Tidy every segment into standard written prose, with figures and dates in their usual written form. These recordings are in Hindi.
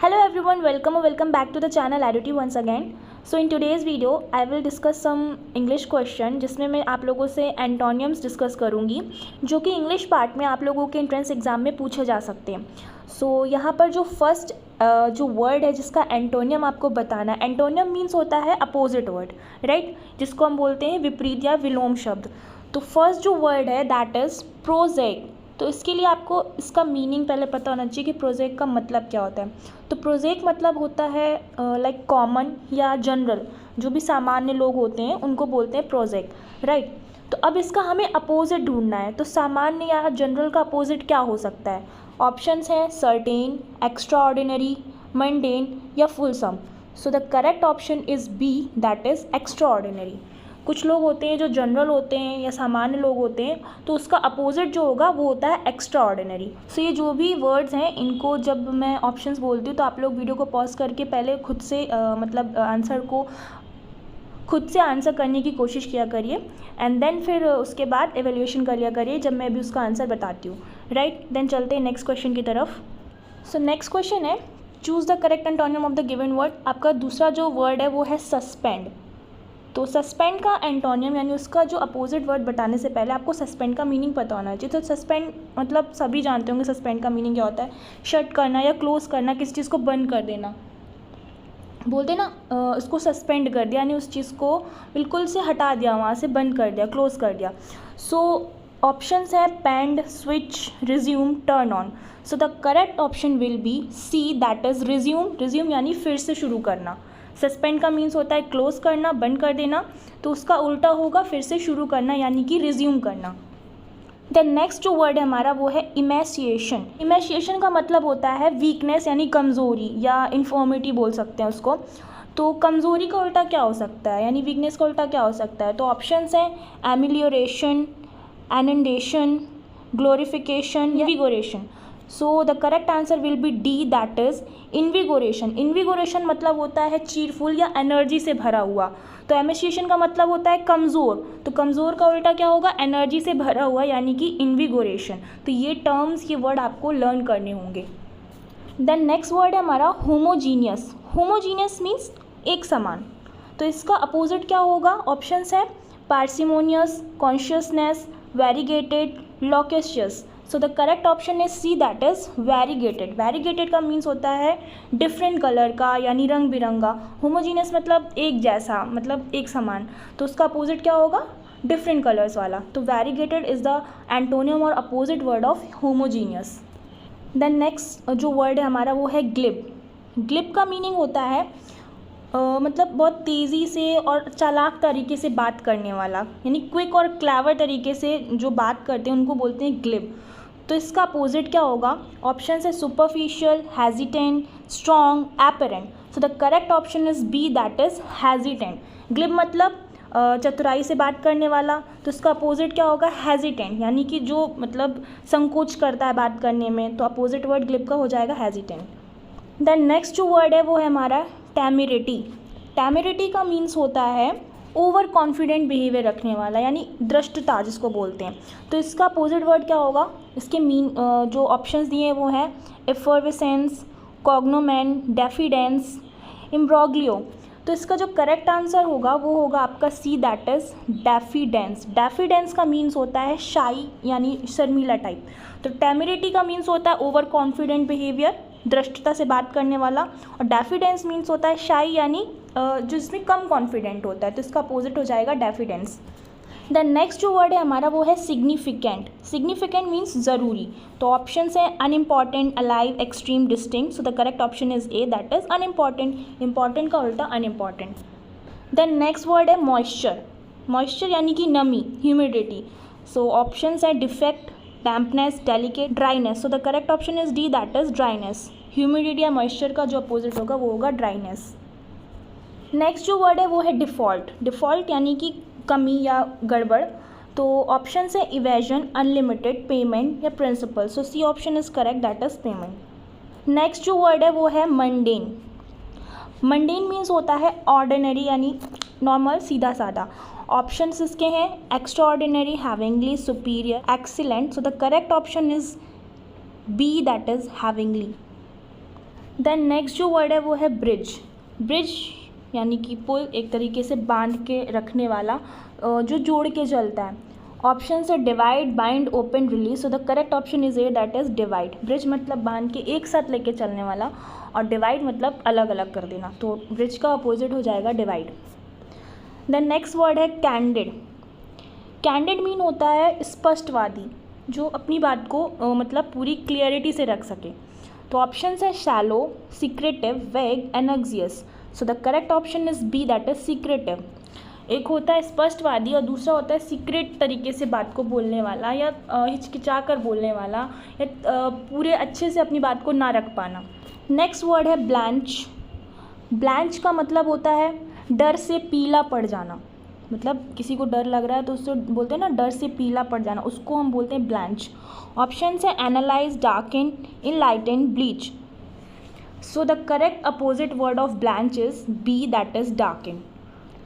Hello everyone, welcome or welcome back to the channel Adity once again. So in today's video I will discuss some English question जिसमें मैं आप लोगों से एंटोनियम्स डिस्कस करूँगी जो कि इंग्लिश पार्ट में आप लोगों के एंट्रेंस एग्जाम में पूछे जा सकते हैं. सो यहाँ पर जो फर्स्ट जो वर्ड है जिसका एंटोनियम आपको बताना है. एंटोनियम मीन्स होता है अपोजिट वर्ड, राइट, जिसको हम बोलते हैं विपरीत या विलोम शब्द. तो फर्स्ट जो वर्ड है दैट इज़ प्रोजेक्ट. तो इसके लिए आपको इसका मीनिंग पहले पता होना चाहिए कि प्रोजेक्ट का मतलब क्या होता है. तो प्रोजेक्ट मतलब होता है लाइक कॉमन या जनरल, जो भी सामान्य लोग होते हैं उनको बोलते हैं प्रोजेक्ट, राइट. तो अब इसका हमें अपोजिट ढूंढना है. तो सामान्य या जनरल का अपोजिट क्या हो सकता है. ऑप्शंस हैं सर्टेन, एक्स्ट्रा ऑर्डिनरी, मंडेन या fulsome. So the correct option is B, that is extraordinary. कुछ लोग होते हैं जो जनरल होते हैं या सामान्य लोग होते हैं, तो उसका अपोजिट जो होगा वो होता है एक्स्ट्रा ऑर्डिनरी. सो ये जो भी वर्ड्स हैं इनको जब मैं ऑप्शंस बोलती हूँ तो आप लोग वीडियो को पॉज करके पहले खुद से आंसर को खुद से आंसर करने की कोशिश किया करिए एंड देन फिर उसके बाद एवेल्यूएशन कर लिया करिए जब मैं भी उसका आंसर बताती हूँ, राइट. देन चलते हैं नेक्स्ट क्वेश्चन की तरफ. सो नेक्स्ट क्वेश्चन है choose the correct antonym of the given word. आपका दूसरा जो वर्ड है वो है सस्पेंड. तो सस्पेंड का एंटोनियम यानी उसका जो अपोजिट वर्ड बताने से पहले आपको सस्पेंड का मीनिंग पता होना चाहिए. तो सस्पेंड मतलब सभी जानते होंगे सस्पेंड का मीनिंग क्या होता है. शट करना या क्लोज़ करना, किसी चीज़ को बंद कर देना. बोलते ना उसको सस्पेंड कर दिया यानी उस चीज़ को बिल्कुल से हटा दिया, वहाँ से बंद कर दिया, क्लोज़ कर दिया. सो ऑप्शंस है pend, switch, resume, turn on. So the correct option will be C, that is resume. Resume यानी फिर से शुरू करना. सस्पेंड का मीन्स होता है क्लोज करना, बंद कर देना. तो उसका उल्टा होगा फिर से शुरू करना यानी कि रिज्यूम करना. देन नेक्स्ट जो वर्ड है हमारा वो है इमेसिएशन. इमेसिएशन का मतलब होता है वीकनेस यानी कमज़ोरी या इन्फॉर्मिटी बोल सकते हैं उसको. तो कमज़ोरी का उल्टा क्या हो सकता है यानी वीकनेस का उल्टा क्या हो सकता है. तो ऑप्शंस हैं एमिलियोरेशन, एनंडेशन, ग्लोरिफिकेशन या invigoration. So the correct answer will be D, that is invigoration. Invigoration मतलब होता है चीरफुल या एनर्जी से भरा हुआ. तो एमेसिएशन का मतलब होता है कमज़ोर. तो कमज़ोर का उल्टा क्या होगा, एनर्जी से भरा हुआ यानी कि इन्विगोरेशन. तो ये टर्म्स, ये वर्ड आपको लर्न करने होंगे. देन नेक्स्ट वर्ड है हमारा होमोजीनियस. होमोजीनियस मीन्स एक समान. तो इसका अपोजिट क्या होगा. ऑप्शंस है parsimonious, consciousness, variegated, loquacious. So the correct option is C, that is variegated. Variegated का मीन्स होता है डिफरेंट कलर का यानी रंग बिरंगा. होमोजीनियस मतलब एक जैसा, मतलब एक समान. तो उसका अपोजिट क्या होगा, डिफरेंट कलर्स वाला. तो वेरीगेटेड इज़ द एंटोनियम और opposite word of homogeneous. Then next जो वर्ड है हमारा वो है ग्लिब. ग्लिब का मीनिंग होता है मतलब बहुत तेज़ी से और चालाक तरीके से बात करने वाला यानी क्विक और क्लेवर तरीके से जो बात करते हैं उनको बोलते हैं ग्लिब. तो इसका अपोजिट क्या होगा. ऑप्शन है superficial, hesitant, strong, apparent. So the correct option is B, that is hesitant. Glib मतलब चतुराई से बात करने वाला. तो इसका अपोजिट क्या होगा, हेजिटेंट यानी कि जो मतलब संकोच करता है बात करने में. तो अपोजिट वर्ड ग्लिब का हो जाएगा हेजिटेंट. देन नेक्स्ट जो वर्ड है वो है हमारा टेमिरिटी. टेमिरिटी का मीन्स होता है ओवर कॉन्फिडेंट बिहेवियर रखने वाला यानी दृष्टता जिसको बोलते हैं. तो इसका अपोजिट वर्ड क्या होगा. इसके जो ऑप्शंस दिए हैं वो हैं एफर्वेसेंस, कॉग्नोमेन, डेफिडेंस, इम्ब्रोग्लियो. तो इसका जो करेक्ट आंसर होगा वो होगा आपका सी, दैट इज़ डेफिडेंस. डेफिडेंस का मीन्स होता है शाई यानी शर्मीला टाइप. तो टेमिरिटी का मीन्स होता है ओवर कॉन्फिडेंट बिहेवियर, दृष्टता से बात करने वाला. और डेफिडेंस मीन्स होता है शाई यानी जो इसमें कम कॉन्फिडेंट होता है. तो इसका अपोजिट हो जाएगा डेफिडेंस. देन नेक्स्ट जो वर्ड है हमारा वो है सिग्निफिकेंट. सिग्निफिकेंट मीन्स ज़रूरी. तो ऑप्शंस हैं unimportant, alive, extreme, distinct. So the correct option is a, that is unimportant. Important का उल्टा अनइम्पॉर्टेंट. देन नेक्स्ट वर्ड है मॉइस्चर. मॉइस्चर यानी कि नमी, ह्यूमिडिटी. सो ऑप्शंस हैं defect, dampness, delicate, dryness. So the correct option is D, that is dryness. Humidity या मॉइस्चर का जो अपोजिट होगा वो होगा ड्राइनेस. नेक्स्ट जो वर्ड है वो है डिफ़ॉल्ट. डिफ़ॉल्ट यानी कि कमी या गड़बड़. तो ऑप्शन है इवेजन, अनलिमिटेड, पेमेंट या principle. So C option is correct, that is payment. Next जो वर्ड है वो है मंडेन. मंडेन मीन्स होता है ऑर्डिनरी यानी नॉर्मल, सीधा साधा. ऑप्शंस इसके हैं extraordinary, heavenly, superior, excellent. So the correct option is B, that is heavenly. Then next जो वर्ड है वो है ब्रिज। ब्रिज यानी कि पुल, एक तरीके से बांध के रखने वाला, जो जोड़ के चलता है। ऑप्शन है divide, bind, open, release. So the correct option is a, that is divide. Bridge मतलब बांध के एक साथ लेके चलने वाला, और डिवाइड मतलब अलग अलग कर देना। तो ब्रिज का अपोजिट हो जाएगा डिवाइड। देन नेक्स्ट वर्ड है कैंडिड। कैंडिड मीन होता है स्पष्टवादी, जो अपनी बात को मतलब पूरी क्लियरिटी से रख सके। तो ऑप्शन है shallow, secretive, vague, energious. So the correct option is B, that is secretive. एक होता है स्पष्टवादी और दूसरा होता है सीक्रेट तरीके से बात को बोलने वाला, या हिचकिचा कर बोलने वाला, या पूरे अच्छे से अपनी बात को ना रख पाना। नेक्स्ट वर्ड है ब्लैंच। ब्लैंच का मतलब होता है डर से पीला पड़ जाना। मतलब किसी को डर लग रहा है तो उससे बोलते हैं ना डर से पीला पड़ जाना, उसको हम बोलते हैं ब्लैंच। ऑप्शन है analyse, darken, enlighten, bleach. So the correct opposite word of blanch is B, that is darken.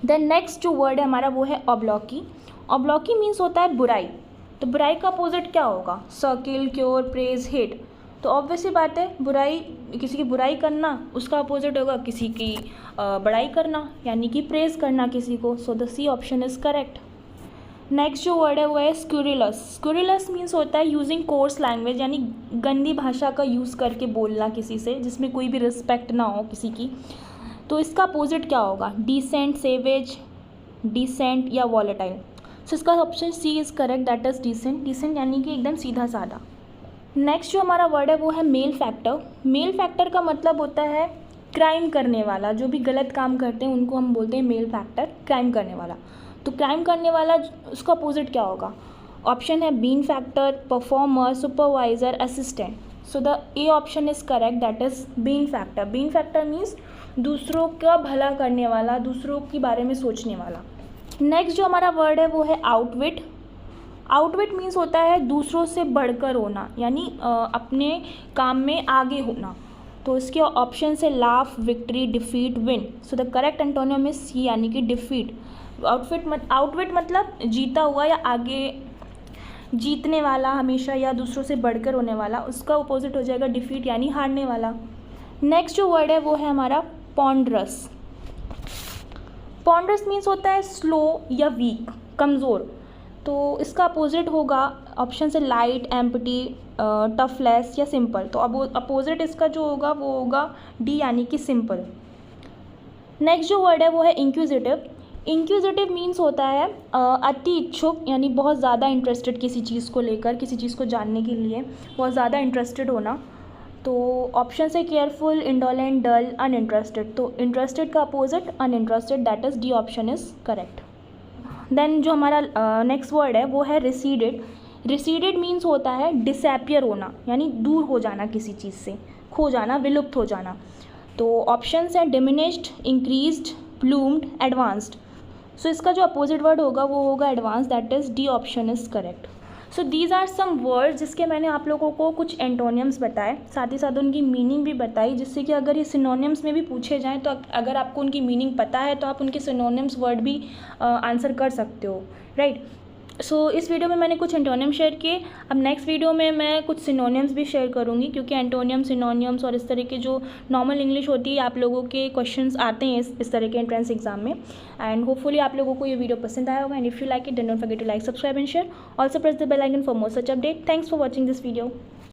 Then next जो वर्ड है हमारा वो है ऑब्लॉकी। ऑब्लॉकी मीन्स होता है बुराई। तो बुराई का अपोजिट क्या होगा? Circle, cure, praise, hate. तो ऑब्वियसली बात है, बुराई, किसी की बुराई करना, उसका अपोजिट होगा किसी की बड़ाई करना, यानी कि प्रेज करना किसी को। So the C option is correct. Next जो वर्ड है वो है स्क्यूरिलस। स्क्यूरिलस मीन्स होता है यूजिंग कोर्स लैंग्वेज, यानी गंदी भाषा का यूज़ करके बोलना किसी से, जिसमें कोई भी रिस्पेक्ट ना हो किसी की। तो इसका अपोजिट क्या होगा? डिसेंट, सेवेज, डिसेंट या वॉलेटाइल। सो इसका option C is correct, that is decent. Decent यानी कि एकदम सीधा साधा। नेक्स्ट जो हमारा वर्ड है वो है मेल फैक्टर। मेल फैक्टर का मतलब होता है क्राइम करने वाला, जो भी गलत काम करते हैं उनको हम बोलते हैं मेल फैक्टर, क्राइम करने वाला। तो क्राइम करने वाला, उसका अपोजिट क्या होगा? ऑप्शन है benefactor, performer, supervisor, assistant. So the A option is correct, that is benefactor. Benefactor means दूसरों का भला करने वाला, दूसरों के बारे में सोचने वाला। नेक्स्ट जो हमारा वर्ड है वो है आउटविट। आउटविट मीन्स होता है दूसरों से बढ़कर होना, यानी अपने काम में आगे होना। तो इसके ऑप्शन से laugh, victory, defeat, win. So the correct antonym is C, यानी कि डिफीट। आउटविट मतलब जीता हुआ या आगे जीतने वाला हमेशा, या दूसरों से बढ़कर होने वाला। उसका अपोजिट हो जाएगा डिफीट, यानी हारने वाला। नेक्स्ट जो वर्ड है वो है हमारा पॉन्डरस। पॉन्डरस मीन्स होता है स्लो या वीक, कमज़ोर। तो इसका अपोजिट होगा, ऑप्शन से लाइट, एम्प्टी, टफलेस या सिंपल। तो अब अपोजिट इसका जो होगा वो होगा डी, यानी कि सिंपल। नेक्स्ट जो वर्ड है वो है इंक्विजिटिव। इंक्विजिटिव मीन्स होता है अति इच्छुक, यानी बहुत ज़्यादा इंटरेस्टेड किसी चीज़ को लेकर, किसी चीज़ को जानने के लिए बहुत ज़्यादा इंटरेस्टेड होना। तो ऑप्शन है केयरफुल, इंडोलेंट, डल, अनइंटरेस्टेड। तो इंटरेस्टेड का opposite uninterested, that is D option is correct. Then जो हमारा नेक्स्ट वर्ड है वो है रिसीडेड। रिसीडेड मीन्स होता है डिसएपियर होना, यानी दूर हो जाना किसी चीज़ से, खो जाना, विलुप्त हो जाना। तो ऑप्शंस हैं diminished, increased, plumed, advanced. So इसका जो अपोजिट वर्ड होगा वो होगा advance, that is D option is correct. So these are some words जिसके मैंने आप लोगों को कुछ एंटोनियम्स बताए, साथ ही साथ उनकी मीनिंग भी बताई, जिससे कि अगर ये सिनोनियम्स में भी पूछे जाएँ तो अगर आपको उनकी मीनिंग पता है तो आप उनके सिनोनियम्स वर्ड भी आंसर कर सकते हो, राइट। सो इस वीडियो में मैंने कुछ एंटोनियम शेयर किए। अब नेक्स्ट वीडियो में मैं कुछ सिनोनियम्स भी शेयर करूँगी, क्योंकि एंटोनियम, सिनोनियम्स और इस तरह के जो नॉर्मल इंग्लिश होती है आप लोगों के क्वेश्चंस आते हैं इस तरह के एंट्रेंस एग्जाम में। एंड होपफुली आप लोगों को ये वीडियो पसंद आया होगा। And if you like it, don't forget to like, subscribe and share. Also press the bell icon for more such update. Thanks for watching this video.